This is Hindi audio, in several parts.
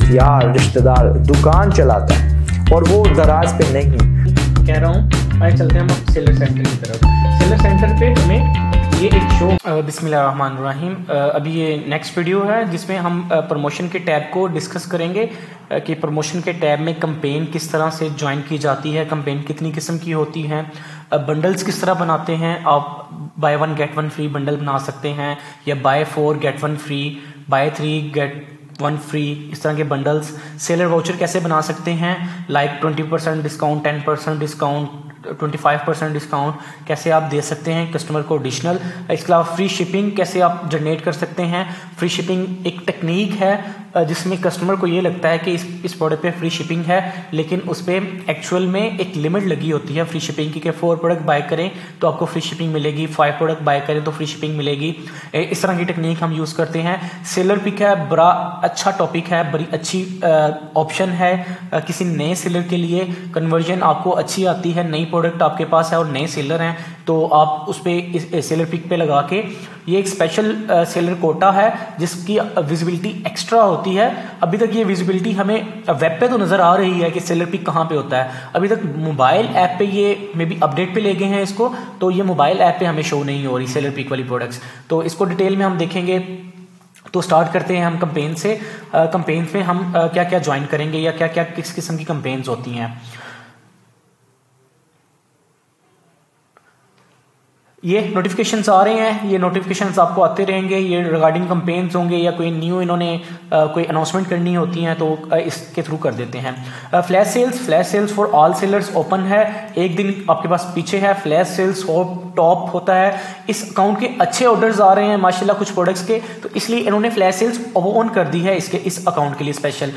दोस्त यार रिश्तेदार दुकान चलाता है और वो दराज पे नहीं, कह रहा हूँ आइए चलते हैं हम सेलर सेंटर की तरफ। सेलर सेंटर पे हमें ये एक शो बिस्मिल्लाहिर्रहमानिर्रहीम अभी ये नेक्स्ट वीडियो है जिसमें हम प्रमोशन के टैब को डिस्कस करेंगे कि प्रमोशन के टैब में कैंपेन किस तरह से ज्वाइन की जाती है, कैंपेन कितनी किस्म की होती हैं, बंडल्स किस तरह बनाते हैं। आप बाय 1 गेट 1 फ्री बंडल बना सकते हैं या buy 4 get 1 free, buy 3 get 1 free, इस तरह के बंडल्स। सेलर वाउचर कैसे बना सकते हैं, लाइक 20% डिस्काउंट, 10% डिस्काउंट, 25% डिस्काउंट कैसे आप दे सकते हैं कस्टमर को एडिशनल। इसके अलावा फ्री शिपिंग कैसे आप जनरेट कर सकते हैं। फ्री शिपिंग एक टेक्निक है जिसमें कस्टमर को ये लगता है कि इस प्रोडक्ट पे फ्री शिपिंग है, लेकिन उस पर एक्चुअल में एक लिमिट लगी होती है फ्री शिपिंग की कि 4 प्रोडक्ट बाय करें तो आपको फ्री शिपिंग मिलेगी, 5 प्रोडक्ट बाय करें तो फ्री शिपिंग मिलेगी। इस तरह की टेक्निक हम यूज़ करते हैं। सेलर पिक है, बड़ा अच्छा टॉपिक है, बड़ी अच्छी ऑप्शन है किसी नए सेलर के लिए। कन्वर्जन आपको अच्छी आती है, नई प्रोडक्ट आपके पास है और नए सेलर हैं तो आप उस पर सेलर पिक पे लगा के, ये एक स्पेशल सेलर कोटा है जिसकी विजिबिलिटी एक्स्ट्रा होती है। अभी तक ये विजिबिलिटी हमें वेब पे तो नज़र आ रही है कि सेलर पिक कहाँ पे होता है, अभी तक मोबाइल ऐप पे ये मे बी अपडेट पे ले गए हैं इसको, तो ये मोबाइल ऐप पे हमें शो नहीं हो रही सेलर पिक वाली प्रोडक्ट्स। तो इसको डिटेल में हम देखेंगे। तो स्टार्ट करते हैं हम कंपेन से। कंपेन में हम क्या क्या ज्वाइन करेंगे या क्या क्या किस किस्म की कंपेन्स होती हैं। ये नोटिफिकेशंस आ रहे हैं, ये नोटिफिकेशंस आपको आते रहेंगे, ये रिगार्डिंग कंपेन्स होंगे या कोई न्यू इन्होंने कोई अनाउंसमेंट करनी होती है तो इसके थ्रू कर देते हैं। Flash sales for all sellers open है, एक दिन आपके पास पीछे है। फ्लैश सेल्स टॉप होता है। इस अकाउंट के अच्छे ऑर्डर्स आ रहे हैं माशाल्लाह कुछ प्रोडक्ट्स के, तो इसलिए इन्होंने फ्लैश सेल्स ऑन कर दी है इस अकाउंट के लिए स्पेशल।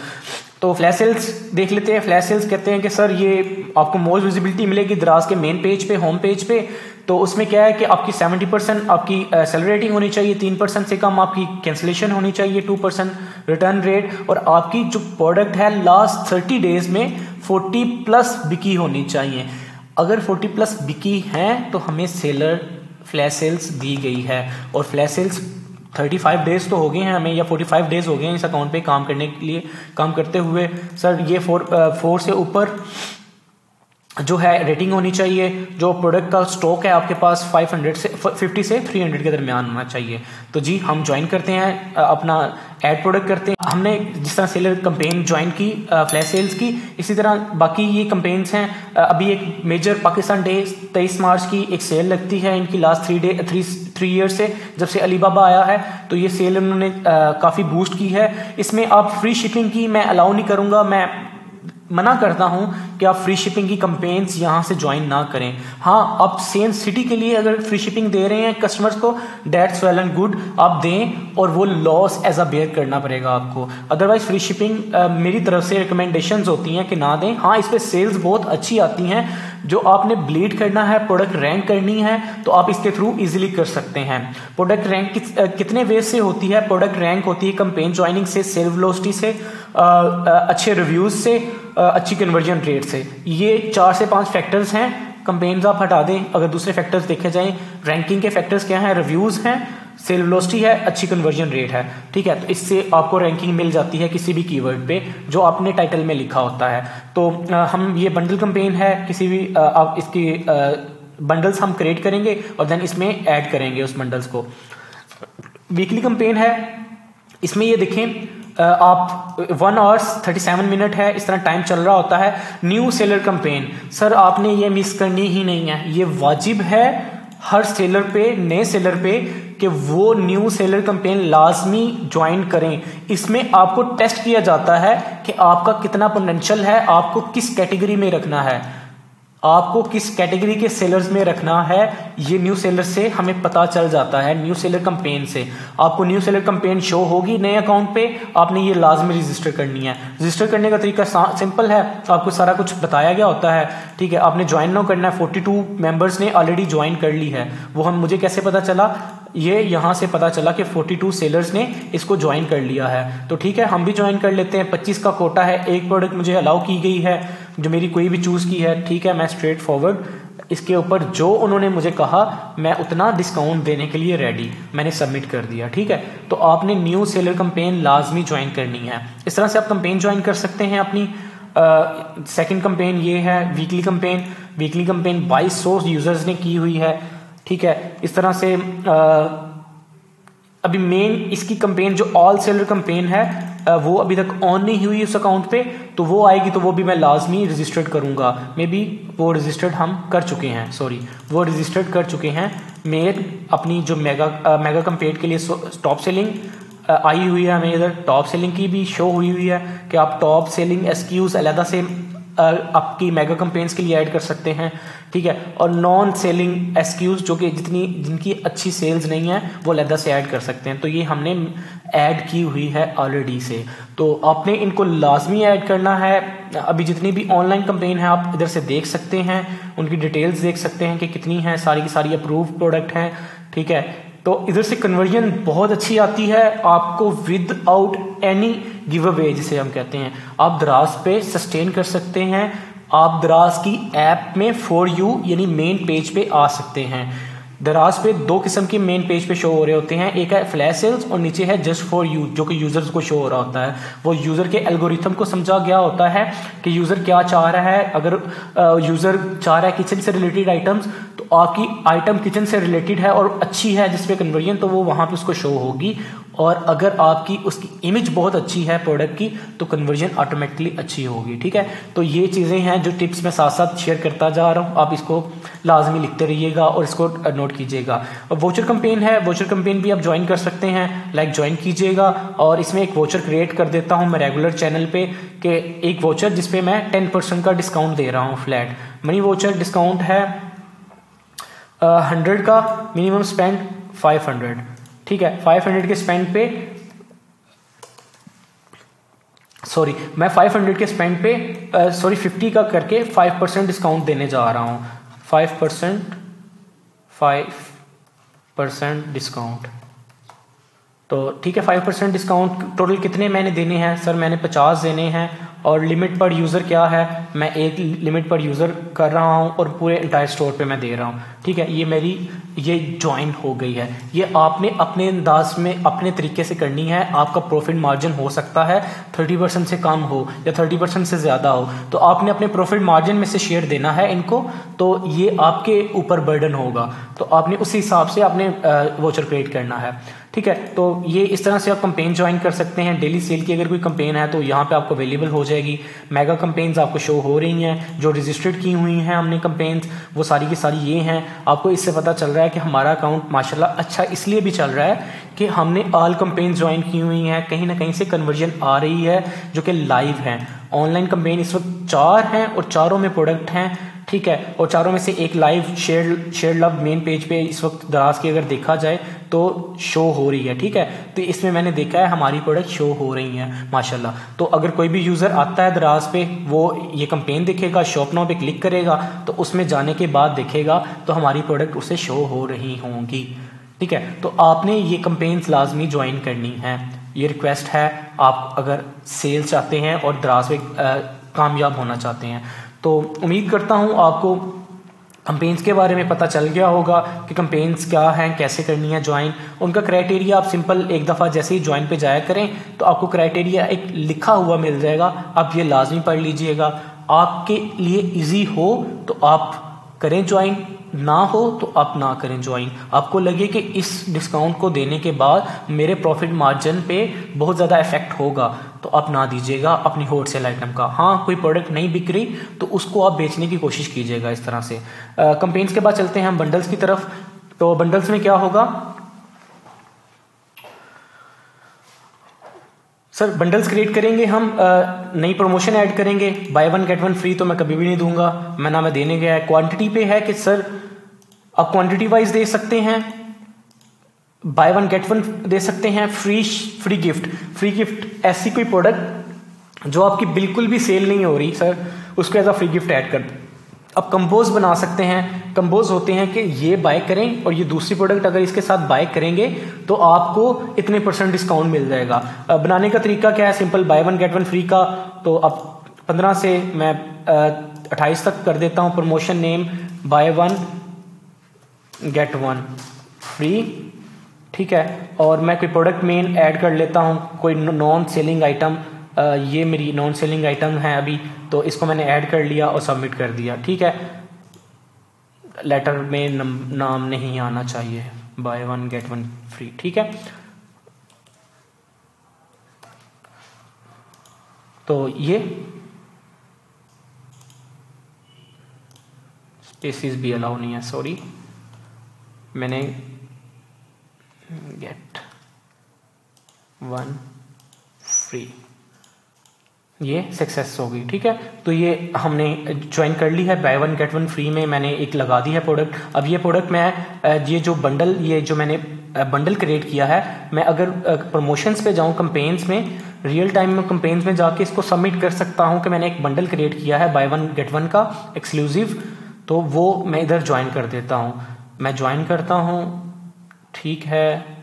तो फ्लैश सेल्स देख लेते हैं। फ्लैश सेल्स कहते हैं कि सर ये आपको मोर विजिबिलिटी मिलेगी दराज के मेन पेज पे, होम पेज पे। तो उसमें क्या है कि आपकी 70% आपकी सेल रेटिंग होनी चाहिए, 3% से कम आपकी कैंसिलेशन होनी चाहिए, 2% रिटर्न रेट, और आपकी जो प्रोडक्ट है लास्ट 30 डेज में 40+ बिकी होनी चाहिए। अगर 40+ बिकी हैं तो हमें सेलर फ्लैश सेल्स दी गई है। और फ्लैश सेल्स 35 डेज तो हो गए हैं हमें, या 45 डेज हो गए हैं इस अकाउंट पे काम करने के लिए, काम करते हुए। सर ये 4 से ऊपर जो है रेटिंग होनी चाहिए। जो प्रोडक्ट का स्टॉक है आपके पास 50 से 300 के दरमियान होना चाहिए। तो जी हम ज्वाइन करते हैं, अपना ऐड प्रोडक्ट करते हैं। हमने जिस तरह सेलर कंपेन ज्वाइन की फ्लैश सेल्स की, इसी तरह बाकी ये कंपेन्स हैं। अभी एक मेजर पाकिस्तान डे 23 मार्च की एक सेल लगती है इनकी लास्ट 3 ईयर से, जब से अलीबाबा आया है। तो ये सेल उन्होंने काफ़ी बूस्ट की है। इसमें आप फ्री शिपिंग की मैं अलाउ नहीं करूँगा, मैं मना करता हूं कि आप फ्री शिपिंग की कंपेन्स यहां से ज्वाइन ना करें। हाँ, आप सेम सिटी के लिए अगर फ्री शिपिंग दे रहे हैं कस्टमर्स को, दैट्स वेल एंड गुड, आप दें, और वो लॉस एज अ बेयर करना पड़ेगा आपको। अदरवाइज फ्री शिपिंग मेरी तरफ से रिकमेंडेशंस होती हैं कि ना दें। हाँ, इस पर सेल्स बहुत अच्छी आती हैं। जो आपने ब्लीड करना है, प्रोडक्ट रैंक करनी है, तो आप इसके थ्रू इजीली कर सकते हैं। प्रोडक्ट रैंक कितने वे से होती है? प्रोडक्ट रैंक होती है कंपेन ज्वाइनिंग से, सेल वेलोसिटी से, अच्छे रिव्यूज से, अच्छी कन्वर्जन रेट से। ये 4 से 5 फैक्टर्स हैं। कंपेन्स आप हटा दें, अगर दूसरे फैक्टर्स देखे जाएं, रैंकिंग के फैक्टर्स क्या हैं? रिव्यूज हैं, सेल वेलोसिटी है, अच्छी कन्वर्जन रेट है। ठीक है, तो इससे आपको रैंकिंग मिल जाती है किसी भी कीवर्ड पे जो आपने टाइटल में लिखा होता है। तो हम ये बंडल कंपेन है, किसी भी आप इसकी बंडल्स हम क्रिएट करेंगे और देन इसमें ऐड करेंगे उस बंडल्स को। वीकली कंपेन है, इसमें ये देखें आप 1 आवर्स 37 मिनट है, इस तरह टाइम चल रहा होता है। न्यू सेलर कंपेन, सर आपने ये मिस करनी ही नहीं है, ये वाजिब है हर सेलर पे, नए सेलर पे, कि वो न्यू सेलर कंपेन लाजमी ज्वाइन करें। इसमें आपको टेस्ट किया जाता है कि आपका कितना पोटेंशियल है, आपको किस कैटेगरी में रखना है, आपको किस कैटेगरी के सेलर्स में रखना है। ये न्यू सेलर से हमें पता चल जाता है, न्यू सेलर कंपेन से। आपको न्यू सेलर कंपेन शो होगी नए अकाउंट पे, आपने ये लाजमी रजिस्टर करनी है। रजिस्टर करने का तरीका सिंपल है, आपको सारा कुछ बताया गया होता है। ठीक है, आपने ज्वाइन ना करना है। 42 मेंबर्स ने ऑलरेडी ज्वाइन कर ली है। वो हम मुझे कैसे पता चला? ये यहाँ से पता चला कि 42 सेलर्स ने इसको ज्वाइन कर लिया है। तो ठीक है, हम भी ज्वाइन कर लेते हैं। 25 का कोटा है, एक प्रोडक्ट मुझे अलाउ की गई है जो मेरी कोई भी चूज़ की है। ठीक है, मैं स्ट्रेट फॉरवर्ड इसके ऊपर जो उन्होंने मुझे कहा मैं उतना डिस्काउंट देने के लिए रेडी, मैंने सबमिट कर दिया। ठीक है, तो आपने न्यू सेलर कंपेन लाजमी ज्वाइन करनी है। इस तरह से आप कंपेन ज्वाइन कर सकते हैं अपनी। सेकंड कंपेन ये है weekly campaign. Weekly campaign 2200 users ने की हुई है। ठीक है, इस तरह से अभी मेन इसकी कंपेन जो ऑल सेलर कंपेन है वो अभी तक ऑन नहीं हुई उस अकाउंट पे, तो वो आएगी तो वो भी मैं लाजमी रजिस्टर्ड करूंगा। मे बी वो रजिस्टर्ड हम कर चुके हैं, सॉरी वो रजिस्टर्ड कर चुके हैं। मेन अपनी जो मेगा कंपेन के लिए टॉप सेलिंग आई हुई है, हमें इधर टॉप सेलिंग की भी शो हुई है कि आप टॉप सेलिंग एसक्यूज अलहदा से आपकी मेगा कंपेन्स के लिए ऐड कर सकते हैं। ठीक है, और नॉन सेलिंग एसक्यूज जो कि जिनकी अच्छी सेल्स नहीं है वो अलहदा से ऐड कर सकते हैं। तो ये हमने ऐड की हुई है ऑलरेडी से, तो आपने इनको लाजमी ऐड करना है। अभी जितनी भी ऑनलाइन कंपेन है आप इधर से देख सकते हैं, उनकी डिटेल्स देख सकते हैं कि कितनी है, सारी की सारी अप्रूव प्रोडक्ट हैं। ठीक है, तो इधर से कन्वर्जन बहुत अच्छी आती है आपको with out any give away जिसे हम कहते हैं। आप दराज पे सस्टेन कर सकते हैं, आप दराज की ऐप में फॉर यू यानी मेन पेज पे आ सकते हैं। दराज पे दो किस्म के मेन पेज पे शो हो रहे होते हैं, एक है फ्लैश सेल्स और नीचे है जस्ट फॉर यू जो कि यूजर्स को शो हो रहा होता है। वो यूजर के एल्गोरिथम को समझा गया होता है कि यूजर क्या चाह रहा है। अगर यूजर चाह रहा है किचन से रिलेटेड आइटम्स, तो आपकी आइटम किचन से रिलेटेड है और अच्छी है जिसपे कन्वर्जन, तो वो वहां पे उसको शो होगी। और अगर आपकी उसकी इमेज बहुत अच्छी है प्रोडक्ट की, तो कन्वर्जन ऑटोमेटिकली अच्छी होगी। ठीक है, तो ये चीज़ें हैं जो टिप्स मैं साथ साथ शेयर करता जा रहा हूँ, आप इसको लाजमी लिखते रहिएगा और इसको नोट कीजिएगा। और वोचर कंपेन है, वोचर कंपेन भी आप ज्वाइन कर सकते हैं, लाइक ज्वाइन कीजिएगा। और इसमें एक वोचर क्रिएट कर देता हूँ मैं रेगुलर चैनल पे कि एक वोचर जिसपे मैं 10% का डिस्काउंट दे रहा हूँ फ्लैट मनी वोचर। डिस्काउंट है 100 का, मिनिमम स्पेंड 500। ठीक है, 500 के स्पेंड पे सॉरी मैं 500 के स्पेंड पे 50 का करके 5% डिस्काउंट देने जा रहा हूँ। 5% डिस्काउंट, तो ठीक है 5% डिस्काउंट। टोटल कितने मैंने देने हैं सर? मैंने 50 देने हैं। और लिमिट पर यूज़र क्या है? मैं एक लिमिट पर यूज़र कर रहा हूँ और पूरे इंटायर स्टोर पे मैं दे रहा हूँ। ठीक है, ये मेरी ये ज्वाइन हो गई है। ये आपने अपने अंदाज में अपने तरीके से करनी है। आपका प्रॉफिट मार्जिन हो सकता है 30% से कम हो या 30% से ज़्यादा हो, तो आपने अपने प्रॉफिट मार्जिन में से शेयर देना है इनको, तो ये आपके ऊपर बर्डन होगा। तो आपने उसी हिसाब से आपने वोचर क्रिएट करना है। ठीक है, तो ये इस तरह से आप कंपेन ज्वाइन कर सकते हैं। डेली सेल की अगर कोई कंपेन है तो यहाँ पे आपको अवेलेबल हो जाएगी। मेगा कंपेन्स आपको शो हो रही हैं, जो रजिस्टर्ड की हुई हैं हमने कंपेन्स, वो सारी की सारी ये हैं। आपको इससे पता चल रहा है कि हमारा अकाउंट माशाल्लाह अच्छा इसलिए भी चल रहा है कि हमने ऑल कंपेन ज्वाइन की हुई हैं। कहीं ना कहीं से कन्वर्जन आ रही है जो कि लाइव है। ऑनलाइन कंपेन इस वक्त 4 हैं और चारों में प्रोडक्ट हैं। ठीक है, और चारों में से एक live share love main page पे इस वक्त दराज की अगर देखा जाए तो शो हो रही है। ठीक है, तो इसमें मैंने देखा है हमारी प्रोडक्ट शो हो रही हैं माशाल्लाह। तो अगर कोई भी यूज़र आता है दराज पे, वो ये कंपेन देखेगा, शॉप नाउ पे क्लिक करेगा, तो उसमें जाने के बाद देखेगा तो हमारी प्रोडक्ट उसे शो हो रही होंगी। ठीक है, तो आपने ये कंपेन्स लाजमी ज्वाइन करनी है। ये रिक्वेस्ट है, आप अगर सेल चाहते हैं और दराज पे कामयाब होना चाहते हैं। तो उम्मीद करता हूँ आपको कंपेन्स के बारे में पता चल गया होगा कि कंपेन्स क्या हैं, कैसे करनी है ज्वाइन। उनका क्राइटेरिया आप सिंपल एक दफ़ा जैसे ही ज्वाइन पे जाया करें तो आपको क्राइटेरिया एक लिखा हुआ मिल जाएगा, आप ये लाजमी पढ़ लीजिएगा। आपके लिए इजी हो तो आप करें ज्वाइन, ना हो तो आप ना करें ज्वाइन। आपको लगे कि इस डिस्काउंट को देने के बाद मेरे प्रॉफिट मार्जिन पे बहुत ज़्यादा इफेक्ट होगा, तो आप ना दीजिएगा अपनी होलसेल आइटम का। हाँ, कोई प्रोडक्ट नहीं बिक रही तो उसको आप बेचने की कोशिश कीजिएगा इस तरह से। कंपेन्स के बाद चलते हैं हम बंडल्स की तरफ। तो बंडल्स में क्या होगा सर? बंडल्स क्रिएट करेंगे हम, नई प्रमोशन ऐड करेंगे। बाय 1 गेट 1 फ्री तो मैं कभी भी नहीं दूंगा, ना मैं देने गया है। क्वांटिटी पे है कि सर आप क्वांटिटी वाइज दे सकते हैं, बाय 1 गेट 1 दे सकते हैं। फ्री गिफ्ट ऐसी कोई प्रोडक्ट जो आपकी बिल्कुल भी सेल नहीं हो रही सर, उसको as a free gift add कर। अब कंपोज बना सकते हैं। कंपोज होते हैं कि ये बाय करें और ये दूसरी प्रोडक्ट अगर इसके साथ बाय करेंगे तो आपको इतने % डिस्काउंट मिल जाएगा। बनाने का तरीका क्या है? सिंपल, बाय 1 गेट 1 फ्री का। तो अब 15 से मैं 28 तक कर देता हूँ। Promotion name buy 1 get 1 free, ठीक है। और मैं कोई प्रोडक्ट मेन ऐड कर लेता हूँ, कोई नॉन सेलिंग आइटम, ये मेरी नॉन सेलिंग आइटम है अभी, तो इसको मैंने ऐड कर लिया और सबमिट कर दिया, ठीक है। लेटर में नाम नहीं आना चाहिए, बाय 1 गेट 1 फ्री, ठीक है। तो ये स्पेसिस भी अलाउ नहीं है, सॉरी, मैंने गेट 1 फ्री, ये सक्सेस हो गई, ठीक है। तो ये हमने ज्वाइन कर ली है, बाय 1 गेट 1 फ्री में मैंने एक लगा दी है प्रोडक्ट। अब ये प्रोडक्ट मैं ये जो बंडल, ये जो मैंने बंडल क्रिएट किया है, मैं अगर प्रमोशंस पे जाऊं, कंपेन्स में, रियल टाइम में कंपेन्स में जाके इसको सबमिट कर सकता हूं कि मैंने एक बंडल क्रिएट किया है बाय 1 गेट 1 का एक्सक्लूसिव, तो वो मैं इधर ज्वाइन कर देता हूँ। मैं ज्वाइन करता हूँ, ठीक है।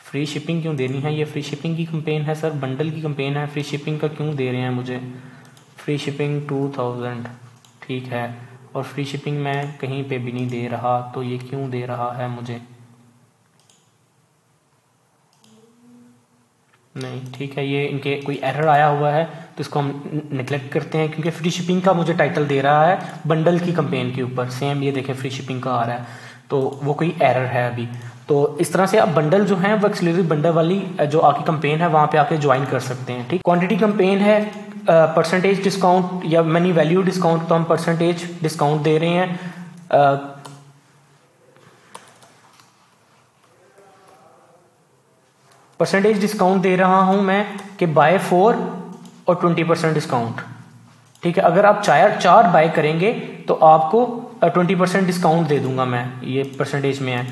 फ्री शिपिंग क्यों देनी है, ये फ्री शिपिंग की कंपेन है सर, बंडल की कंपेन है, फ्री शिपिंग का क्यों दे रहे हैं मुझे? फ्री शिपिंग 2000, ठीक है। और फ्री शिपिंग मैं कहीं पे भी नहीं दे रहा, तो ये क्यों दे रहा है मुझे? नहीं, ठीक है, ये इनके कोई एरर आया हुआ है, तो इसको हम निगलेक्ट करते हैं, क्योंकि फ्री शिपिंग का मुझे टाइटल दे रहा है बंडल की कंपेन के ऊपर, सेम ये देखें फ्री शिपिंग का आ रहा है, तो वो कोई एरर है अभी। तो इस तरह से आप बंडल जो है वो एक्सक्लूसिव बंडल वाली जो आपकी कंपेन है वहाँ पे आके ज्वाइन कर सकते हैं, ठीक। क्वांटिटी कंपेन है, परसेंटेज डिस्काउंट या मनी वैल्यू डिस्काउंट, तो हम परसेंटेज डिस्काउंट दे रहे हैं। परसेंटेज डिस्काउंट दे रहा हूं मैं कि बाय 4 और 20% डिस्काउंट, ठीक है। अगर आप चार बाय करेंगे तो आपको 20% डिस्काउंट दे दूंगा मैं, ये परसेंटेज में है,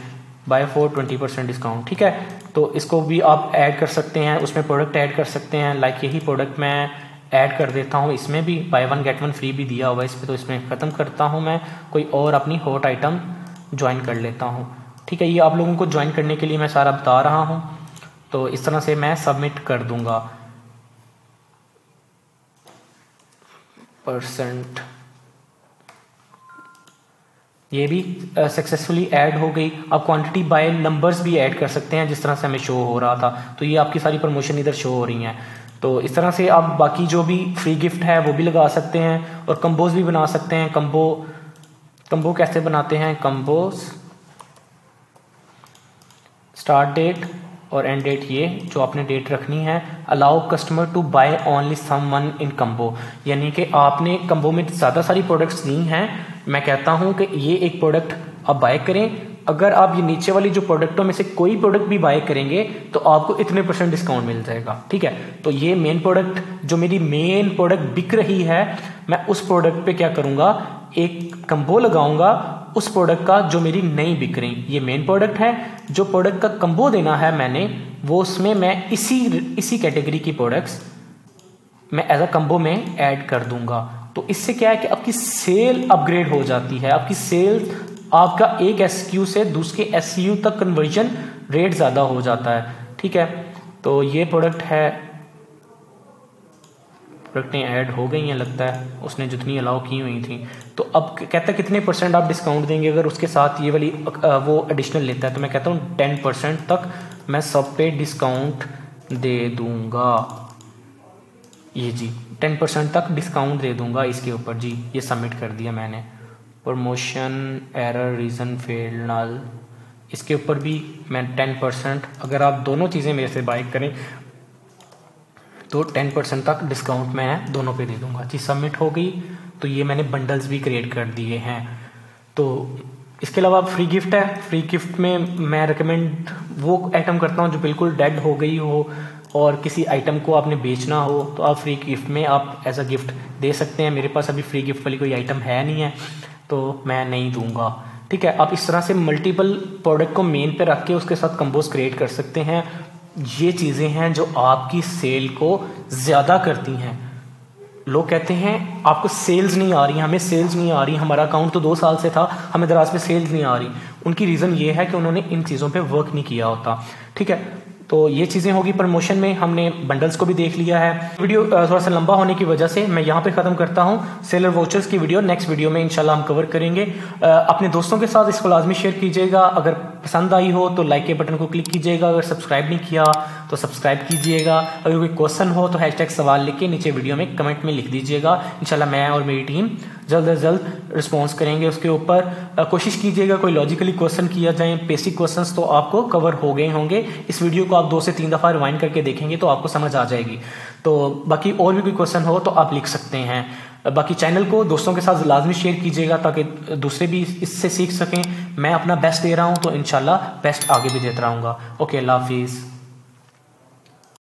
बाय 4 20% डिस्काउंट, ठीक है। तो इसको भी आप ऐड कर सकते हैं, उसमें प्रोडक्ट ऐड कर सकते हैं, लाइक यही प्रोडक्ट मैं ऐड कर देता हूँ, इसमें भी बाय 1 गेट 1 फ्री भी दिया हुआ है इस पर, तो इसमें ख़त्म करता हूँ मैं, कोई और अपनी हॉट आइटम ज्वाइन कर लेता हूँ, ठीक है। ये आप लोगों को ज्वाइन करने के लिए मैं सारा बता रहा हूँ, तो इस तरह से मैं सबमिट कर दूंगा। %, ये भी सक्सेसफुली ऐड हो गई। आप क्वांटिटी बाय नंबर्स भी ऐड कर सकते हैं, जिस तरह से हमें शो हो रहा था, तो ये आपकी सारी प्रमोशन इधर शो हो रही हैं। तो इस तरह से आप बाकी जो भी फ्री गिफ्ट है वो भी लगा सकते हैं, और कंबोज भी बना सकते हैं। कंबो कैसे बनाते हैं? कंबोज स्टार्ट डेट और एंड डेट, ये जो आपने डेट रखनी है। Allow customer to buy only someone in combo, यानी कि आपने कंबो में ज़्यादा सारी प्रोडक्ट्स नहीं हैं, मैं कहता हूं कि ये एक प्रोडक्ट आप बाय करें। अगर आप ये नीचे वाली जो प्रोडक्टों में से कोई प्रोडक्ट भी बाय करेंगे तो आपको इतने % डिस्काउंट मिल जाएगा, ठीक है। तो ये मेन प्रोडक्ट, जो मेरी मेन प्रोडक्ट बिक रही है, मैं उस प्रोडक्ट पे क्या करूंगा, एक कंबो लगाऊंगा उस प्रोडक्ट का जो मेरी नहीं बिक रही। ये मेन प्रोडक्ट है, जो प्रोडक्ट का कंबो देना है मैंने, वो उसमें मैं इसी कैटेगरी की प्रोडक्ट्स मैं एज अ कंबो में ऐड कर दूंगा। तो इससे क्या है कि आपकी सेल अपग्रेड हो जाती है, आपकी सेल, आपका एक SKU से दूसरे SKU तक कन्वर्जन रेट ज़्यादा हो जाता है, ठीक है। तो ये प्रोडक्ट है, प्रोडक्टें ऐड हो गई हैं लगता है, उसने जितनी अलाउ की हुई थी। तो अब कहता है कितने % आप डिस्काउंट देंगे, अगर उसके साथ ये वाली वो एडिशनल लेता है, तो मैं कहता हूँ 10% तक मैं सब पे डिस्काउंट दे दूंगा। ये जी 10% तक डिस्काउंट दे दूंगा इसके ऊपर जी। ये सबमिट कर दिया मैंने। प्रमोशन एरर रीज़न फेल नल, इसके ऊपर भी मैं 10%, अगर आप दोनों चीज़ें मेरे से बाय करें तो 10% तक डिस्काउंट मैं दोनों पे दे दूंगा जी। सबमिट हो गई। तो ये मैंने बंडल्स भी क्रिएट कर दिए हैं। तो इसके अलावा फ्री गिफ्ट है, फ्री गिफ्ट में मैं रिकमेंड वो आइटम करता हूँ जो बिल्कुल डेड हो गई हो और किसी आइटम को आपने बेचना हो, तो आप फ्री गिफ्ट में आप एज अ गिफ्ट दे सकते हैं। मेरे पास अभी फ्री गिफ्ट वाली कोई आइटम है नहीं है, तो मैं नहीं दूंगा, ठीक है। आप इस तरह से मल्टीपल प्रोडक्ट को मेन पे रख के उसके साथ कंबोज क्रिएट कर सकते हैं। ये चीज़ें हैं जो आपकी सेल को ज़्यादा करती हैं। लोग कहते हैं आपको सेल्स नहीं आ रही, हमें सेल्स नहीं आ रही, हमारा अकाउंट तो 2 साल से था, हमें दराज पे सेल्स नहीं आ रही। उनकी रीज़न ये है कि उन्होंने इन चीज़ों पे वर्क नहीं किया होता, ठीक है। तो ये चीज़ें होगी प्रमोशन में। हमने बंडल्स को भी देख लिया है। वीडियो थोड़ा सा लंबा होने की वजह से मैं यहाँ पे ख़त्म करता हूँ। सेलर वाउचर्स की वीडियो नेक्स्ट वीडियो में इंशाल्लाह हम कवर करेंगे। अपने दोस्तों के साथ इसको लाजमी शेयर कीजिएगा। अगर पसंद आई हो तो लाइक के बटन को क्लिक कीजिएगा। अगर सब्सक्राइब नहीं किया तो सब्सक्राइब कीजिएगा। अगर कोई क्वेश्चन हो तो हैशटैग सवाल लिख के नीचे वीडियो में कमेंट में लिख दीजिएगा। इंशाल्लाह मैं और मेरी टीम जल्द से जल्द रिस्पॉन्स करेंगे उसके ऊपर। कोशिश कीजिएगा कोई लॉजिकली क्वेश्चन किया जाए। बेसिक क्वेश्चंस तो आपको कवर हो गए होंगे। इस वीडियो को आप 2 से 3 दफ़ा रिवाइंड करके देखेंगे तो आपको समझ आ जाएगी। तो बाकी और भी कोई क्वेश्चन हो तो आप लिख सकते हैं। बाकी चैनल को दोस्तों के साथ लाजमी शेयर कीजिएगा ताकि दूसरे भी इससे सीख सकें। मैं अपना बेस्ट दे रहा हूँ तो इंशाल्लाह बेस्ट आगे भी देता रहूँगा। ओके, अल्लाह हाफिज़।